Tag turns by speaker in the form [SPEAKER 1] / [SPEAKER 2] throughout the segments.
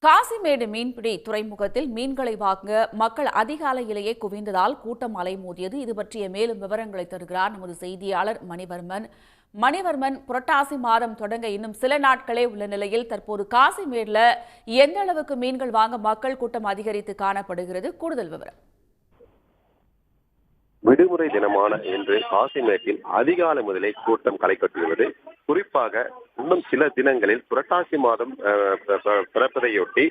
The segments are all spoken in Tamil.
[SPEAKER 1] காசிமேடு மீன்பிடி துறைமுகத்தில் மீன்களை வாங்க மக்கள் அதிகாலையிலேயே குவிந்ததால் கூட்டம் அலைமோதியது. இது பற்றிய மேலும் விவரங்களை தருகிறார் நமது செய்தியாளர் மணிவர்மன். புரட்டாசி மாதம் தொடங்க இன்னும் சில நாட்களே உள்ள நிலையில் தற்போது காசிமேடுல எந்த அளவுக்கு மீன்கள் வாங்க மக்கள் கூட்டம் அதிகரித்து காணப்படுகிறது? கூடுதல் விவரம்.
[SPEAKER 2] விடுமுறை தினமான இன்று காசிமேட்டில் அதிகாலை முதலே கூட்டம் களை கட்டியுள்ளது. குறிப்பாக இன்னும் சில தினங்களில் புரட்டாசி மாதம் பிறப்பதையொட்டி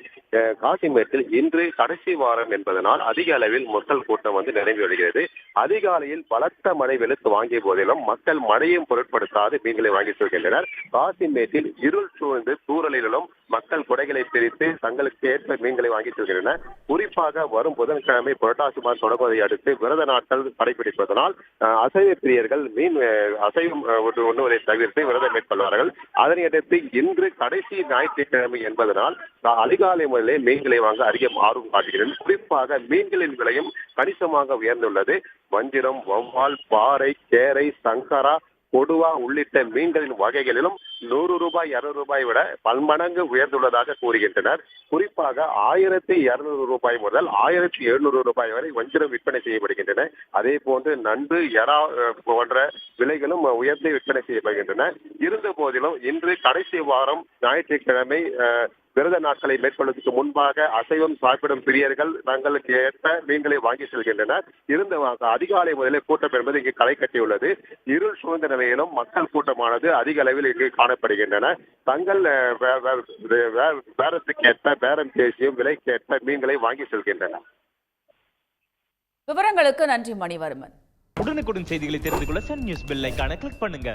[SPEAKER 2] காசிமேட்டில் இன்று கடைசி வாரம் என்பதனால் அதிக அளவில் மக்கள் கூட்டம் நிரம்பி வருகிறது. அதிகாலையில் பலத்த மழை வெளுத்து வாங்கிய போதிலும் மக்கள் மழையும் பொருட்படுத்தாது மீன்களை வாங்கி செல்கின்றனர். காசிமேட்டில் இருள் சூழ்ந்து தூரலிலும் மக்கள் குடைகளை பிரித்து தங்களுக்கு ஏற்ப மீன்களை வாங்கி செல்கின்றனர். குறிப்பாக வரும் புதன்கிழமை புரட்டாசி மாதம் தொடங்குவதை அடுத்து விரத நாட்கள் கடைபிடிப்பதனால் அசைவ பிரியர்கள் அசைவம் உண்ணுவதை தவிர்த்து விரதம் மேற்கொள்வார்கள். அதனையடுத்து இன்று கடைசி ஞாயிற்றுக்கிழமை என்பதனால் அதிகாலை முதலே மீன்களை வாங்க அதிக ஆர்வம் காட்டுகிறது. குறிப்பாக மீன்களின் விலையும் கணிசமாக உயர்ந்துள்ளது. வஞ்சிரம், வவ்வால், பாறை, கேரை, சங்கரா, கொடுவா உள்ளிட்ட மீன்களின் வகைகளிலும் 100 ரூபாய் 200 ரூபாய் விட பல்மடங்கு உயர்ந்துள்ளதாக கூறுகின்றனர். குறிப்பாக 1200 ரூபாய் முதல் 1700 ரூபாய் வரை வஞ்சிரம் விற்பனை செய்யப்படுகின்றன. அதே போன்று நண்டு, எறா போன்ற விலைகளும் உயர்ந்து விற்பனை செய்யப்படுகின்றன. இருந்த போதிலும் இன்று கடைசி வாரம் ஞாயிற்றுக்கிழமை விரத நாட்களை மேற்கொள்வதற்கு முன்பாக அசைவம் சாப்பிடும் பிரியர்கள் தங்களுக்கு ஏற்ப மீன்களை வாங்கி செல்கின்றனர். இருந்த அதிகாலை முதலே கூட்டம் என்பது இங்கு களை கட்டியுள்ளது. இருள் சூழ்ந்த நிலையிலும் மக்கள் கூட்டமானது அதிக அளவில் இங்கு காணப்படுகின்றன. தங்கள் பேரத்துக்கேற்ப பேரம் பேசியும் விலைக்கேற்ப மீன்களை வாங்கி செல்கின்றனர்.
[SPEAKER 1] விவரங்களுக்கு நன்றி மணிவர்மன்.
[SPEAKER 3] உடனுக்குடன் செய்திகளை தெரிந்து கொள்ள சன் நியூஸ் பெல் ஐகானை கிளிக் பண்ணுங்க.